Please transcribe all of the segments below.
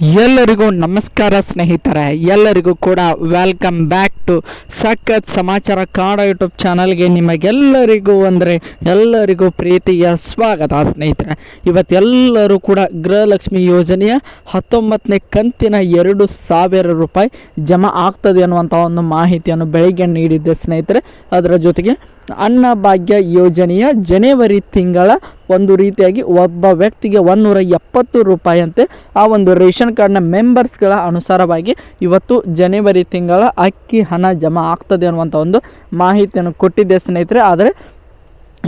ಎಲ್ಲರಿಗೂ ನಮಸ್ಕಾರ ಸ್ನೇಹಿತರೆ, ಎಲ್ಲರಿಗೂ ಕೂಡ ವೆಲ್ಕಮ್ ಬ್ಯಾಕ್ ಟು ಸಖತ್ ಸಮಾಚಾರ ಕನ್ನಡ ಯೂಟ್ಯೂಬ್ ಚಾನಲ್ಗೆ ನಿಮಗೆಲ್ಲರಿಗೂ ಎಲ್ಲರಿಗೂ ಪ್ರೀತಿಯ ಸ್ವಾಗತ. ಸ್ನೇಹಿತರೆ, ಇವತ್ತೆಲ್ಲರೂ ಕೂಡ ಗೃಹಲಕ್ಷ್ಮಿ ಯೋಜನೆಯ 19ನೇ ಕಂತಿನ 2,000 ರೂಪಾಯಿ ಜಮಾ ಆಗ್ತದೆ ಅನ್ನುವಂಥ ಒಂದು ಮಾಹಿತಿಯನ್ನು ಬೆಳಗ್ಗೆ ನೀಡಿದ್ದೆ ಸ್ನೇಹಿತರೆ. ಅದರ ಜೊತೆಗೆ ಅನ್ನಭಾಗ್ಯ ಯೋಜನೆಯ ಜನವರಿ ತಿಂಗಳ ಒಂದು ರೀತಿಯಾಗಿ ಒಬ್ಬ ವ್ಯಕ್ತಿಗೆ 170 ರೂಪಾಯಿ ಅಂತೆ ಆ ಒಂದು ರೇಷನ್ ಕಾರ್ಡ್ನ ಮೆಂಬರ್ಸ್ಗಳ ಅನುಸಾರವಾಗಿ ಇವತ್ತು ಜನವರಿ ತಿಂಗಳ ಅಕ್ಕಿ ಹಣ ಜಮಾ ಆಗ್ತದೆ ಅನ್ನುವಂಥ ಒಂದು ಮಾಹಿತಿಯನ್ನು ಕೊಟ್ಟಿದ್ದೆ ಸ್ನೇಹಿತರೆ. ಆದರೆ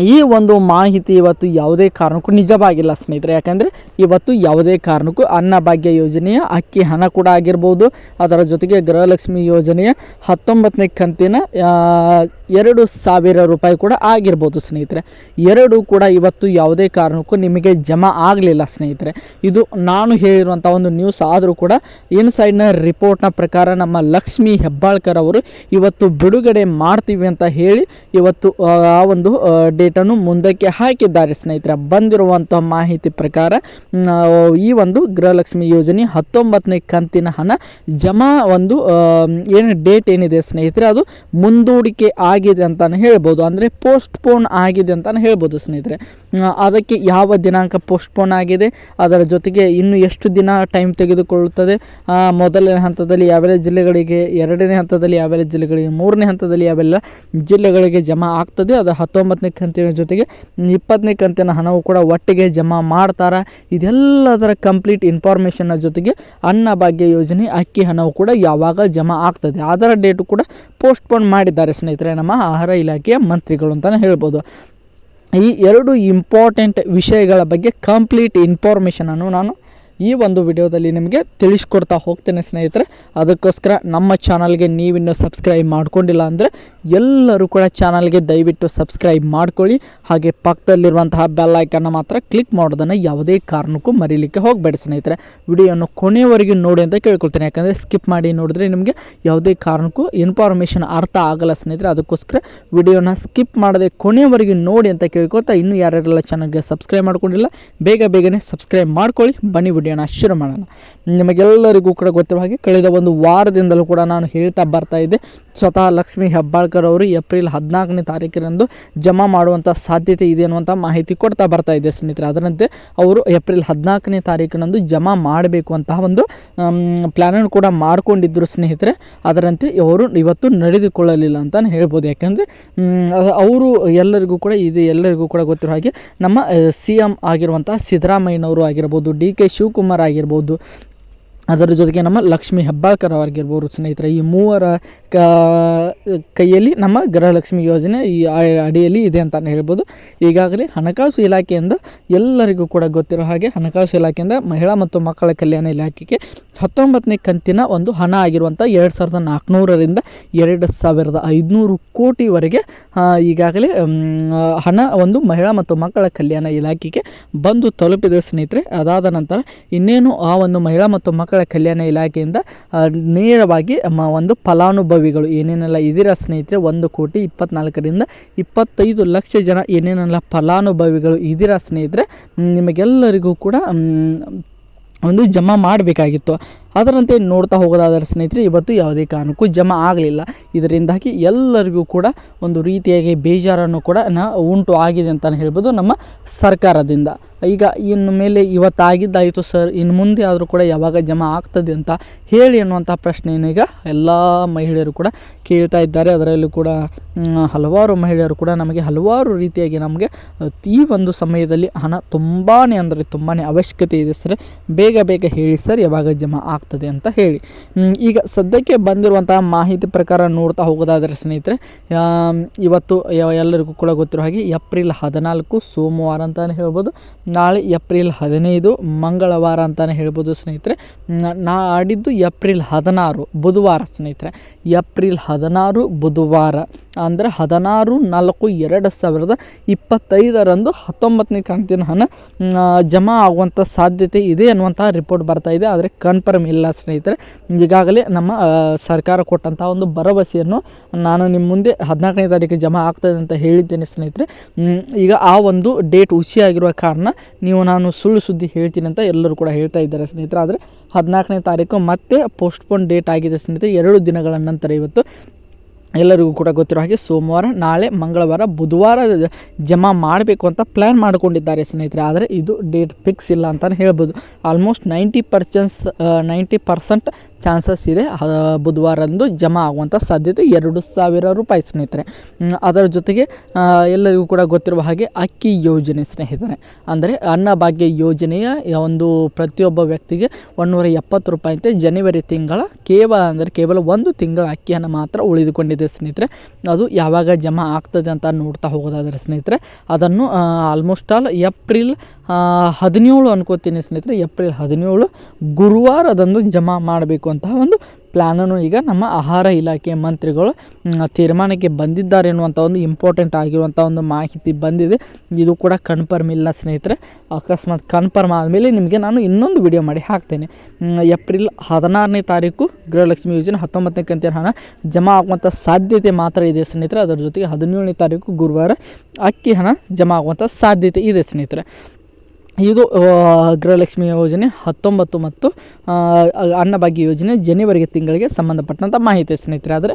ಈ ಒಂದು ಮಾಹಿತಿ ಇವತ್ತು ಯಾವುದೇ ಕಾರಣಕ್ಕೂ ನಿಜವಾಗಿಲ್ಲ ಸ್ನೇಹಿತರೆ. ಯಾಕಂದರೆ ಇವತ್ತು ಯಾವುದೇ ಕಾರಣಕ್ಕೂ ಅನ್ನಭಾಗ್ಯ ಯೋಜನೆಯ ಅಕ್ಕಿ ಹಣ ಕೂಡ ಆಗಿರ್ಬೋದು, ಅದರ ಜೊತೆಗೆ ಗೃಹಲಕ್ಷ್ಮಿ ಯೋಜನೆಯ 19ನೇ ಕಂತಿನ 2,000 ರೂಪಾಯಿ ಕೂಡ ಆಗಿರ್ಬೋದು ಸ್ನೇಹಿತರೆ. ಎರಡೂ ಕೂಡ ಇವತ್ತು ಯಾವುದೇ ಕಾರಣಕ್ಕೂ ನಿಮಗೆ ಜಮಾ ಆಗಲಿಲ್ಲ ಸ್ನೇಹಿತರೆ. ಇದು ನಾನು ಹೇಳಿರುವಂಥ ಒಂದು ನ್ಯೂಸ್ ಆದರೂ ಕೂಡ ಇನ್ಸೈಡ್ನ ರಿಪೋರ್ಟ್ನ ಪ್ರಕಾರ ನಮ್ಮ ಲಕ್ಷ್ಮಿ ಹೆಬ್ಬಾಳ್ಕರ್ ಅವರು ಇವತ್ತು ಬಿಡುಗಡೆ ಮಾಡ್ತೀವಿ ಅಂತ ಹೇಳಿ ಇವತ್ತು ಆ ಒಂದು ಡೇಟನ್ನು ಮುಂದಕ್ಕೆ ಹಾಕಿದ್ದಾರೆ ಸ್ನೇಹಿತರೆ. ಬಂದಿರುವಂಥ ಮಾಹಿತಿ ಪ್ರಕಾರ ಈ ಒಂದು ಗೃಹಲಕ್ಷ್ಮಿ ಯೋಜನೆ 19ನೇ ಕಂತಿನ ಹಣ ಜಮಾ ಒಂದು ಏನು ಡೇಟ್ ಏನಿದೆ ಸ್ನೇಹಿತರೆ, ಅದು ಮುಂದೂಡಿಕೆ ಆಗಿದೆ ಅಂತಲೇ ಹೇಳ್ಬೋದು. ಅಂದರೆ ಪೋಸ್ಟ್ಪೋನ್ ಆಗಿದೆ ಅಂತಲೇ ಹೇಳ್ಬೋದು ಸ್ನೇಹಿತರೆ. ಅದಕ್ಕೆ ಯಾವ ದಿನಾಂಕ ಪೋಸ್ಟ್ಪೋನ್ ಆಗಿದೆ, ಅದರ ಜೊತೆಗೆ ಇನ್ನು ಎಷ್ಟು ದಿನ ಟೈಮ್ ತೆಗೆದುಕೊಳ್ಳುತ್ತದೆ, ಮೊದಲನೇ ಹಂತದಲ್ಲಿ ಯಾವೆಲ್ಲ ಜಿಲ್ಲೆಗಳಿಗೆ, ಎರಡನೇ ಹಂತದಲ್ಲಿ ಯಾವೆಲ್ಲ ಜಿಲ್ಲೆಗಳಿಗೆ, ಮೂರನೇ ಹಂತದಲ್ಲಿ ಯಾವೆಲ್ಲ ಜಿಲ್ಲೆಗಳಿಗೆ ಜಮಾ ಆಗ್ತದೆ, ಅದು 19ನೇ ಕಂತಿನ ಜೊತೆಗೆ 20ನೇ ಕಂತಿನ ಹಣವು ಕೂಡ ಒಟ್ಟಿಗೆ ಜಮಾ ಮಾಡ್ತಾರೆ. ಇದೆಲ್ಲದರ ಕಂಪ್ಲೀಟ್ ಇನ್ಫಾರ್ಮೇಷನ್ನ ಜೊತೆಗೆ ಅನ್ನಭಾಗ್ಯ ಯೋಜನೆ ಅಕ್ಕಿ ಹಣವು ಕೂಡ ಯಾವಾಗ ಜಮಾ ಆಗ್ತದೆ ಅದರ ಡೇಟು ಕೂಡ ಪೋಸ್ಟ್ಪೋನ್ ಮಾಡಿದ್ದಾರೆ ಸ್ನೇಹಿತರೆ ನಮ್ಮ ಆಹಾರ ಇಲಾಖೆಯ ಮಂತ್ರಿಗಳು ಅಂತಲೇ ಹೇಳ್ಬೋದು. ಈ ಎರಡು ಇಂಪಾರ್ಟೆಂಟ್ ವಿಷಯಗಳ ಬಗ್ಗೆ ಕಂಪ್ಲೀಟ್ ಇನ್ಫಾರ್ಮೇಷನನ್ನು ನಾನು ಈ ಒಂದು ವಿಡಿಯೋದಲ್ಲಿ ನಿಮಗೆ ತಿಳಿಸ್ಕೊಡ್ತಾ ಹೋಗ್ತೇನೆ ಸ್ನೇಹಿತರೆ. ಅದಕ್ಕೋಸ್ಕರ ನಮ್ಮ ಚಾನಲ್ಗೆ ನೀವಿನ್ನೂ ಸಬ್ಸ್ಕ್ರೈಬ್ ಮಾಡ್ಕೊಂಡಿಲ್ಲ ಅಂದರೆ ಎಲ್ಲರೂ ಕೂಡ ಚಾನಲ್ಗೆ ದಯವಿಟ್ಟು ಸಬ್ಸ್ಕ್ರೈಬ್ ಮಾಡ್ಕೊಳ್ಳಿ. ಹಾಗೆ ಪಕ್ಕದಲ್ಲಿರುವಂತಹ ಬೆಲ್ ಐಕನ್ನ ಮಾತ್ರ ಕ್ಲಿಕ್ ಮಾಡೋದನ್ನು ಯಾವುದೇ ಕಾರಣಕ್ಕೂ ಮರೀಲಿಕ್ಕೆ ಹೋಗಬೇಡಿ ಸ್ನೇಹಿತರೆ. ವಿಡಿಯೋವನ್ನು ಕೊನೆಯವರೆಗೂ ನೋಡಿ ಅಂತ ಕೇಳ್ಕೊಳ್ತೇನೆ. ಯಾಕಂದರೆ ಸ್ಕಿಪ್ ಮಾಡಿ ನೋಡಿದ್ರೆ ನಿಮಗೆ ಯಾವುದೇ ಕಾರಣಕ್ಕೂ ಇನ್ಫಾರ್ಮೇಷನ್ ಅರ್ಥ ಆಗಲ್ಲ ಸ್ನೇಹಿತರೆ. ಅದಕ್ಕೋಸ್ಕರ ವಿಡಿಯೋನ ಸ್ಕಿಪ್ ಮಾಡದೆ ಕೊನೆಯವರೆಗೂ ನೋಡಿ ಅಂತ ಕೇಳ್ಕೊಳ್ತಾ, ಇನ್ನೂ ಯಾರ್ಯಾರೆಲ್ಲ ಚಾನಲ್ಗೆ ಸಬ್ಸ್ಕ್ರೈಬ್ ಮಾಡ್ಕೊಂಡಿಲ್ಲ ಬೇಗನೆ ಸಬ್ಸ್ಕ್ರೈಬ್ ಮಾಡ್ಕೊಳ್ಳಿ. ಬನ್ನಿ ವಿಡಿಯೋನ ಶುರು ಮಾಡೋಣ. ನಿಮಗೆಲ್ಲರಿಗೂ ಕೂಡ ಗೊತ್ತಿರುವ ಹಾಗೆ ಕಳೆದ ಒಂದು ವಾರದಿಂದಲೂ ಕೂಡ ನಾನು ಹೇಳ್ತಾ ಬರ್ತಾ ಇದ್ದೆ, ಸ್ವತಃ ಲಕ್ಷ್ಮಿ ಹೆಬ್ಬಾಳ್ಕರ್ ಅವರು ಏಪ್ರಿಲ್ 14ನೇ ತಾರೀಕಿನಂದು ಜಮಾ ಮಾಡುವಂಥ ಸಾಧ್ಯತೆ ಇದೆ ಅನ್ನುವಂಥ ಮಾಹಿತಿ ಕೊಡ್ತಾ ಬರ್ತಾ ಇದೆ ಸ್ನೇಹಿತರೆ. ಅದರಂತೆ ಅವರು ಏಪ್ರಿಲ್ 14ನೇ ತಾರೀಕಿನಂದು ಜಮಾ ಮಾಡಬೇಕು ಅಂತಹ ಒಂದು ಪ್ಲ್ಯಾನನ್ನು ಕೂಡ ಮಾಡಿಕೊಂಡಿದ್ದರು ಸ್ನೇಹಿತರೆ. ಅದರಂತೆ ಅವರು ಇವತ್ತು ನಡೆದುಕೊಳ್ಳಲಿಲ್ಲ ಅಂತಲೇ ಹೇಳ್ಬೋದು. ಯಾಕೆಂದರೆ ಅವರು ಎಲ್ಲರಿಗೂ ಕೂಡ ಗೊತ್ತಿರೋ ಹಾಗೆ ನಮ್ಮ CM ಆಗಿರುವಂಥ ಸಿದ್ದರಾಮಯ್ಯನವರು ಆಗಿರ್ಬೋದು, DK ಶಿವಕುಮಾರ್ ಆಗಿರ್ಬೋದು, ಅದರ ಜೊತೆಗೆ ನಮ್ಮ ಲಕ್ಷ್ಮಿ ಹೆಬ್ಬಾಳ್ಕರ್ ಆಗಿರ್ಬೋದು ಸ್ನೇಹಿತರೆ. ಈ ಮೂವರ ಕೈಯಲ್ಲಿ ನಮ್ಮ ಗೃಹಲಕ್ಷ್ಮಿ ಯೋಜನೆ ಈ ಅಡಿಯಲ್ಲಿ ಇದೆ ಅಂತಲೇ ಹೇಳ್ಬೋದು. ಈಗಾಗಲೇ ಹಣಕಾಸು ಇಲಾಖೆಯಿಂದ ಎಲ್ಲರಿಗೂ ಕೂಡ ಗೊತ್ತಿರೋ ಹಾಗೆ ಹಣಕಾಸು ಇಲಾಖೆಯಿಂದ ಮಹಿಳಾ ಮತ್ತು ಮಕ್ಕಳ ಕಲ್ಯಾಣ ಇಲಾಖೆಗೆ 19ನೇ ಕಂತಿನ ಒಂದು ಹಣ ಆಗಿರುವಂಥ 2,400ರಿಂದ 2,500 ಕೋಟಿವರೆಗೆ ಈಗಾಗಲೇ ಹಣ ಒಂದು ಮಹಿಳಾ ಮತ್ತು ಮಕ್ಕಳ ಕಲ್ಯಾಣ ಇಲಾಖೆಗೆ ಬಂದು ತಲುಪಿದೆ ಸ್ನೇಹಿತರೆ. ಅದಾದ ನಂತರ ಇನ್ನೇನು ಆ ಒಂದು ಮಹಿಳಾ ಮತ್ತು ಮಕ್ಕಳ ಕಲ್ಯಾಣ ಇಲಾಖೆಯಿಂದ ನೇರವಾಗಿ ಒಂದು ಫಲಾನುಭವಿಗಳು ಏನೇನೆಲ್ಲ ಇದ್ದೀರಾ ಸ್ನೇಹಿತರೆ, 1,24,00,000ರಿಂದ 25 ಲಕ್ಷ ಜನ ಏನೇನೆಲ್ಲ ಫಲಾನುಭವಿಗಳು ಇದ್ದೀರಾ ಸ್ನೇಹಿತರೆ, ನಿಮಗೆಲ್ಲರಿಗೂ ಕೂಡ ಒಂದು ಜಮಾ ಮಾಡಬೇಕಾಗಿತ್ತು. ಅದರಂತೆ ನೋಡ್ತಾ ಹೋಗೋದಾದರೆ ಸ್ನೇಹಿತರೆ, ಇವತ್ತು ಯಾವುದೇ ಕಾರಣಕ್ಕೂ ಜಮಾ ಆಗಲಿಲ್ಲ. ಇದರಿಂದಾಗಿ ಎಲ್ಲರಿಗೂ ಕೂಡ ಒಂದು ರೀತಿಯಾಗಿ ಬೇಜಾರನ್ನು ಕೂಡ ಉಂಟು ಆಗಿದೆ ಅಂತಲೇ ಹೇಳ್ಬೋದು ನಮ್ಮ ಸರ್ಕಾರದಿಂದ. ಈಗ ಇನ್ನು ಮೇಲೆ ಇವತ್ತಾಗಿದ್ದಾಯಿತು ಸರ್, ಇನ್ನು ಮುಂದೆ ಆದರೂ ಕೂಡ ಯಾವಾಗ ಜಮಾ ಆಗ್ತದೆ ಅಂತ ಹೇಳಿ ಅನ್ನುವಂಥ ಪ್ರಶ್ನೆಯನ್ನು ಈಗ ಎಲ್ಲ ಮಹಿಳೆಯರು ಕೂಡ ಕೇಳ್ತಾ ಇದ್ದಾರೆ. ಅದರಲ್ಲೂ ಕೂಡ ಹಲವಾರು ಮಹಿಳೆಯರು ಕೂಡ ನಮಗೆ ಹಲವಾರು ರೀತಿಯಾಗಿ ನಮಗೆ ಈ ಒಂದು ಸಮಯದಲ್ಲಿ ಹಣ ತುಂಬಾ ಅವಶ್ಯಕತೆ ಇದೆ ಸರ್, ಬೇಗ ಹೇಳಿ ಸರ್ ಯಾವಾಗ ಜಮಾ ಆಗ್ತದೆ ಅಂತ ಹೇಳಿ. ಈಗ ಸದ್ಯಕ್ಕೆ ಬಂದಿರುವಂತಹ ಮಾಹಿತಿ ಪ್ರಕಾರ ನೋಡ್ತಾ ಹೋಗೋದಾದರೆ ಸ್ನೇಹಿತರೆ, ಇವತ್ತು ಎಲ್ಲರಿಗೂ ಕೂಡ ಗೊತ್ತಿರೋ ಹಾಗೆ ಏಪ್ರಿಲ್ 14 ಸೋಮವಾರ ಅಂತಲೇ ಹೇಳ್ಬೋದು, ನಾಳೆ ಏಪ್ರಿಲ್ 15 ಮಂಗಳವಾರ ಅಂತಲೇ ಹೇಳ್ಬೋದು ಸ್ನೇಹಿತರೆ, ನಾಡಿದ್ದು ಏಪ್ರಿಲ್ 16 ಬುಧವಾರ ಸ್ನೇಹಿತರೆ. ಏಪ್ರಿಲ್ 16 ಬುಧವಾರ ಅಂದರೆ 16/4/2025 19ನೇ ಕಂತಿನ ಹಣ ಜಮಾ ಆಗುವಂಥ ಸಾಧ್ಯತೆ ಇದೆ ಅನ್ನುವಂಥ ರಿಪೋರ್ಟ್ ಬರ್ತಾ ಇದೆ. ಆದರೆ ಕನ್ಫರ್ಮ್ ಇಲ್ಲ ಸ್ನೇಹಿತರೆ. ಈಗಾಗಲೇ ನಮ್ಮ ಸರ್ಕಾರ ಕೊಟ್ಟಂಥ ಒಂದು ಭರವಸೆಯನ್ನು ನಾನು ನಿಮ್ಮ ಮುಂದೆ 14ನೇ ತಾರೀಕು ಜಮಾ ಆಗ್ತದೆ ಅಂತ ಹೇಳಿದ್ದೇನೆ ಸ್ನೇಹಿತರೆ. ಈಗ ಆ ಒಂದು ಡೇಟ್ ಹುಸಿಯಾಗಿರುವ ಕಾರಣ ನಾನು ಸುಳ್ಳು ಸುದ್ದಿ ಹೇಳ್ತೀನಿ ಅಂತ ಎಲ್ಲರೂ ಕೂಡ ಹೇಳ್ತಾ ಇದ್ದಾರೆ ಸ್ನೇಹಿತರೆ. ಆದರೆ 14ನೇ ತಾರೀಕು ಮತ್ತೆ ಪೋಸ್ಟ್ಪೋನ್ ಡೇಟ್ ಆಗಿದೆ ಸ್ನೇಹಿತರೆ. 2 ದಿನಗಳ ನಂತರ ಇವತ್ತು ಎಲ್ಲರಿಗೂ ಕೂಡ ಗೊತ್ತಿರೋ ಹಾಗೆ ಸೋಮವಾರ, ನಾಳೆ, ಮಂಗಳವಾರ, ಬುಧವಾರ ಜಮಾ ಮಾಡಬೇಕು ಅಂತ ಪ್ಲ್ಯಾನ್ ಮಾಡಿಕೊಂಡಿದ್ದಾರೆ ಸ್ನೇಹಿತರೆ. ಆದರೆ ಇದು ಡೇಟ್ ಫಿಕ್ಸ್ ಇಲ್ಲ ಅಂತಲೇ ಹೇಳ್ಬೋದು. ಆಲ್ಮೋಸ್ಟ್ 90% ಚಾನ್ಸಸ್ ಇದೆ ಬುಧವಾರಂದು ಜಮಾ ಆಗುವಂಥ ಸಾಧ್ಯತೆ. 2,000 ರೂಪಾಯಿ ಸ್ನೇಹಿತರೆ. ಅದರ ಜೊತೆಗೆ ಎಲ್ಲರಿಗೂ ಕೂಡ ಗೊತ್ತಿರುವ ಹಾಗೆ ಅಕ್ಕಿ ಯೋಜನೆ ಸ್ನೇಹಿತರೆ, ಅಂದರೆ ಅನ್ನಭಾಗ್ಯ ಯೋಜನೆಯ ಒಂದು ಪ್ರತಿಯೊಬ್ಬ ವ್ಯಕ್ತಿಗೆ 170 ರೂಪಾಯಿ ಅಂತೆ ಜನವರಿ ತಿಂಗಳ ಕೇವಲ 1 ತಿಂಗಳ ಅಕ್ಕಿಯನ್ನು ಮಾತ್ರ ಉಳಿದುಕೊಂಡಿದೆ ಸ್ನೇಹಿತರೆ. ಅದು ಯಾವಾಗ ಜಮಾ ಆಗ್ತದೆ ಅಂತ ನೋಡ್ತಾ ಹೋಗೋದಾದರೆ ಸ್ನೇಹಿತರೆ, ಅದನ್ನು ಆಲ್ಮೋಸ್ಟ್ ಆಲ್ ಏಪ್ರಿಲ್ 17 ಅನ್ಕೋತೀನಿ ಸ್ನೇಹಿತರೆ. ಏಪ್ರಿಲ್ 17 ಗುರುವಾರದಂದು ಜಮಾ ಮಾಡಬೇಕು ಅಂತಹ ಒಂದು ಪ್ಲ್ಯಾನನ್ನು ಈಗ ನಮ್ಮ ಆಹಾರ ಇಲಾಖೆ ಮಂತ್ರಿಗಳು ತೀರ್ಮಾನಕ್ಕೆ ಬಂದಿದ್ದಾರೆ ಎನ್ನುವಂಥ ಒಂದು ಇಂಪಾರ್ಟೆಂಟ್ ಆಗಿರುವಂಥ ಒಂದು ಮಾಹಿತಿ ಬಂದಿದೆ. ಇದು ಕೂಡ ಕನ್ಫರ್ಮ್ ಇಲ್ಲ ಸ್ನೇಹಿತರೆ. ಅಕಸ್ಮಾತ್ ಕನ್ಫರ್ಮ್ ಆದಮೇಲೆ ನಿಮಗೆ ನಾನು ಇನ್ನೊಂದು ವಿಡಿಯೋ ಮಾಡಿ ಹಾಕ್ತೇನೆ. ಏಪ್ರಿಲ್ 16ನೇ ತಾರೀಕು ಗೃಹಲಕ್ಷ್ಮಿ ಯೋಜನೆ 19ನೇ ಕಂತಿನ ಹಣ ಜಮಾ ಆಗುವಂಥ ಸಾಧ್ಯತೆ ಮಾತ್ರ ಇದೆ ಸ್ನೇಹಿತರೆ. ಅದರ ಜೊತೆಗೆ 17ನೇ ತಾರೀಕು ಗುರುವಾರ ಅಕ್ಕಿ ಹಣ ಜಮಾ ಆಗುವಂಥ ಸಾಧ್ಯತೆ ಇದೆ ಸ್ನೇಹಿತರೆ. ಇದು ಗೃಹಲಕ್ಷ್ಮಿ ಯೋಜನೆ 19 ಮತ್ತು ಅನ್ನಭಾಗ್ಯ ಯೋಜನೆ ಜನವರಿ ತಿಂಗಳಿಗೆ ಸಂಬಂಧಪಟ್ಟಂಥ ಮಾಹಿತಿ ಸ್ನೇಹಿತರೆ. ಆದರೆ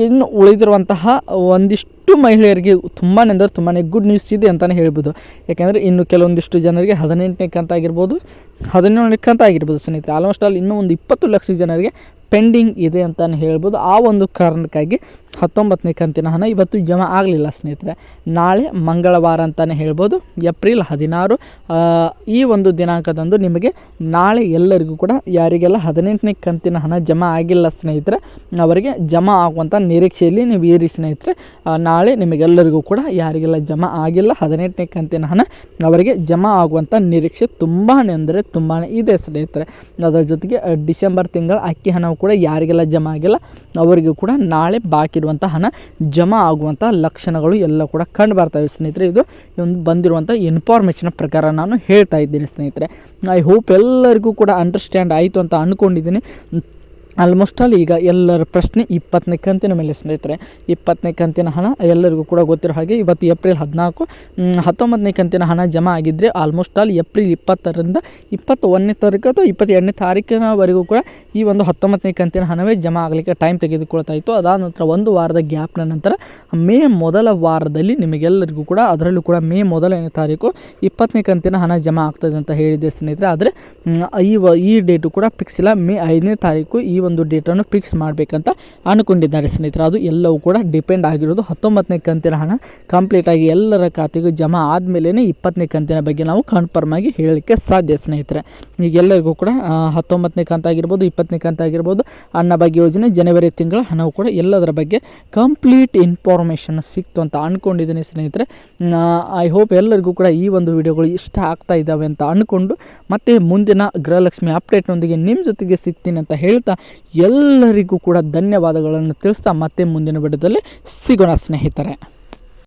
ಇನ್ನು ಉಳಿದಿರುವಂತಹ ಒಂದಿಷ್ಟು ಮಹಿಳೆಯರಿಗೆ ತುಂಬಾ ಗುಡ್ ನ್ಯೂಸ್ ಇದೆ ಅಂತಲೇ ಹೇಳ್ಬೋದು. ಯಾಕೆಂದರೆ ಇನ್ನು ಕೆಲವೊಂದಿಷ್ಟು ಜನರಿಗೆ 18ನೇ ಕಂತು ಆಗಿರ್ಬೋದು, 17ನೇ ಕಂತು ಆಗಿರ್ಬೋದು ಸ್ನೇಹಿತರೆ. ಆಲ್ಮೋಸ್ಟ್ ಆಲ್ ಇನ್ನೂ ಒಂದು 20 ಲಕ್ಷ ಜನರಿಗೆ ಪೆಂಡಿಂಗ್ ಇದೆ ಅಂತಲೇ ಹೇಳ್ಬೋದು. ಆ ಒಂದು ಕಾರಣಕ್ಕಾಗಿ 19ನೇ ಕಂತಿನ ಹಣ ಇವತ್ತು ಜಮಾ ಆಗಲಿಲ್ಲ ಸ್ನೇಹಿತರೆ. ನಾಳೆ ಮಂಗಳವಾರ ಅಂತಲೇ ಹೇಳ್ಬೋದು. ಏಪ್ರಿಲ್ 16 ಈ ಒಂದು ದಿನಾಂಕದಂದು ನಿಮಗೆ ನಾಳೆ ಎಲ್ಲರಿಗೂ ಕೂಡ ಯಾರಿಗೆಲ್ಲ 18ನೇ ಕಂತಿನ ಹಣ ಜಮಾ ಆಗಿಲ್ಲ ಸ್ನೇಹಿತರೆ, ಅವರಿಗೆ ಜಮಾ ಆಗುವಂಥ ನಿರೀಕ್ಷೆಯಲ್ಲಿ ನೀವು ಇರಿ ಸ್ನೇಹಿತರೆ. ನಾಳೆ ನಿಮಗೆಲ್ಲರಿಗೂ ಕೂಡ ಯಾರಿಗೆಲ್ಲ ಜಮಾ ಆಗಿಲ್ಲ 18ನೇ ಕಂತಿನ ಹಣ ಅವರಿಗೆ ಜಮಾ ಆಗುವಂಥ ನಿರೀಕ್ಷೆ ತುಂಬಾ ಇದೆ ಸ್ನೇಹಿತರೆ. ಅದರ ಜೊತೆಗೆ ಡಿಸೆಂಬರ್ ತಿಂಗಳ ಅಕ್ಕಿ ಹಣವು ಕೂಡ ಯಾರಿಗೆಲ್ಲ ಜಮಾ ಆಗಿಲ್ಲ ಅವರಿಗೂ ಕೂಡ ನಾಳೆ ಬಾಕಿ ಇರುವಂಥ ಹಣ ಜಮಾ ಆಗುವಂಥ ಲಕ್ಷಣಗಳು ಎಲ್ಲ ಕೂಡ ಕಂಡು ಬರ್ತವೆ ಸ್ನೇಹಿತರೆ. ಇದು ಒಂದು ಬಂದಿರುವಂಥ ಇನ್ಫಾರ್ಮೇಷನ್ ಪ್ರಕಾರ ನಾನು ಹೇಳ್ತಾ ಇದ್ದೀನಿ ಸ್ನೇಹಿತರೆ. ಐ ಹೋಪ್ ಎಲ್ಲರಿಗೂ ಕೂಡ ಅಂಡರ್ಸ್ಟ್ಯಾಂಡ್ ಆಯಿತು ಅಂತ ಅಂದ್ಕೊಂಡಿದ್ದೀನಿ. ಆಲ್ಮೋಸ್ಟ್ ಆಲ್ ಈಗ ಎಲ್ಲರ ಪ್ರಶ್ನೆ 20ನೇ ಕಂತಿನ ಮೇಲೆ ಸ್ನೇಹಿತರೆ. 20ನೇ ಕಂತಿನ ಹಣ ಎಲ್ಲರಿಗೂ ಕೂಡ ಗೊತ್ತಿರೋ ಹಾಗೆ ಇವತ್ತು ಏಪ್ರಿಲ್ 14, 19ನೇ ಕಂತಿನ ಹಣ ಜಮಾ ಆಗಿದ್ದರೆ ಆಲ್ಮೋಸ್ಟ್ ಆಲ್ ಏಪ್ರಿಲ್ 20ರಿಂದ 21ನೇ ತಾರೀಕು ಅಥವಾ 22ನೇ ತಾರೀಕಿನವರೆಗೂ ಕೂಡ ಈ ಒಂದು 19ನೇ ಕಂತಿನ ಹಣವೇ ಜಮಾ ಆಗಲಿಕ್ಕೆ ಟೈಮ್ ತೆಗೆದುಕೊಳ್ತಾ ಇತ್ತು. ಅದಾದ ನಂತರ ಒಂದು ವಾರದ ಗ್ಯಾಪ್ನ ನಂತರ ಮೇ ಮೊದಲ ವಾರದಲ್ಲಿ ನಿಮಗೆಲ್ಲರಿಗೂ ಕೂಡ, ಅದರಲ್ಲೂ ಕೂಡ ಮೇ 1ನೇ ತಾರೀಕು 20ನೇ ಕಂತಿನ ಹಣ ಜಮಾ ಆಗ್ತದೆ ಅಂತ ಹೇಳಿದೆ ಸ್ನೇಹಿತರೆ. ಆದರೆ ಈ ಡೇಟು ಕೂಡ ಫಿಕ್ಸ್ ಇಲ್ಲ. ಮೇ 5ನೇ ತಾರೀಕು ಈ ಒಂದು ಡೇಟನ್ನು ಫಿಕ್ಸ್ ಮಾಡಬೇಕಂತ ಅಂದ್ಕೊಂಡಿದ್ದಾರೆ ಸ್ನೇಹಿತರೆ. ಅದು ಎಲ್ಲವೂ ಕೂಡ ಡಿಪೆಂಡ್ ಆಗಿರೋದು 19ನೇ ಕಂತಿನ ಹಣ ಕಂಪ್ಲೀಟ್ ಆಗಿ ಎಲ್ಲರ ಖಾತೆಗೂ ಜಮಾ ಆದಮೇಲೆ 20ನೇ ಕಂತಿನ ಬಗ್ಗೆ ನಾವು ಕನ್ಫರ್ಮ್ ಆಗಿ ಹೇಳಲಿಕ್ಕೆ ಸಾಧ್ಯ ಸ್ನೇಹಿತರೆ. ಈಗೆಲ್ಲರಿಗೂ ಕೂಡ 19ನೇ ಕಂತು ಆಗಿರ್ಬೋದು, 20ನೇ ಕಂತು ಆಗಿರ್ಬೋದು, ಅನ್ನಭಾಗ್ಯ ಯೋಜನೆ ಜನವರಿ ತಿಂಗಳ ಹಣವು ಕೂಡ ಎಲ್ಲದರ ಬಗ್ಗೆ ಕಂಪ್ಲೀಟ್ ಇನ್ಫಾರ್ಮೇಷನ್ ಸಿಕ್ತು ಅಂತ ಅಂದ್ಕೊಂಡಿದ್ದೀನಿ ಸ್ನೇಹಿತರೆ. ಐ ಹೋಪ್ ಎಲ್ಲರಿಗೂ ಕೂಡ ಈ ಒಂದು ವಿಡಿಯೋಗಳು ಇಷ್ಟ ಆಗ್ತಾ ಇದ್ದಾವೆ ಅಂತ ಅಂದ್ಕೊಂಡು ಮತ್ತೆ ಮುಂದಿನ ಗೃಹಲಕ್ಷ್ಮಿ ಅಪ್ಡೇಟ್ನೊಂದಿಗೆ ನಿಮ್ಮ ಜೊತೆಗೆ ಸಿಗ್ತೀನಿ ಅಂತ ಹೇಳ್ತಾ ಎಲ್ಲರಿಗೂ ಕೂಡ ಧನ್ಯವಾದಗಳನ್ನು ತಿಳಿಸ್ತಾ ಮತ್ತೆ ಮುಂದಿನ ವಿಡಿಯೋದಲ್ಲಿ ಸಿಗೋಣ ಸ್ನೇಹಿತರೆ.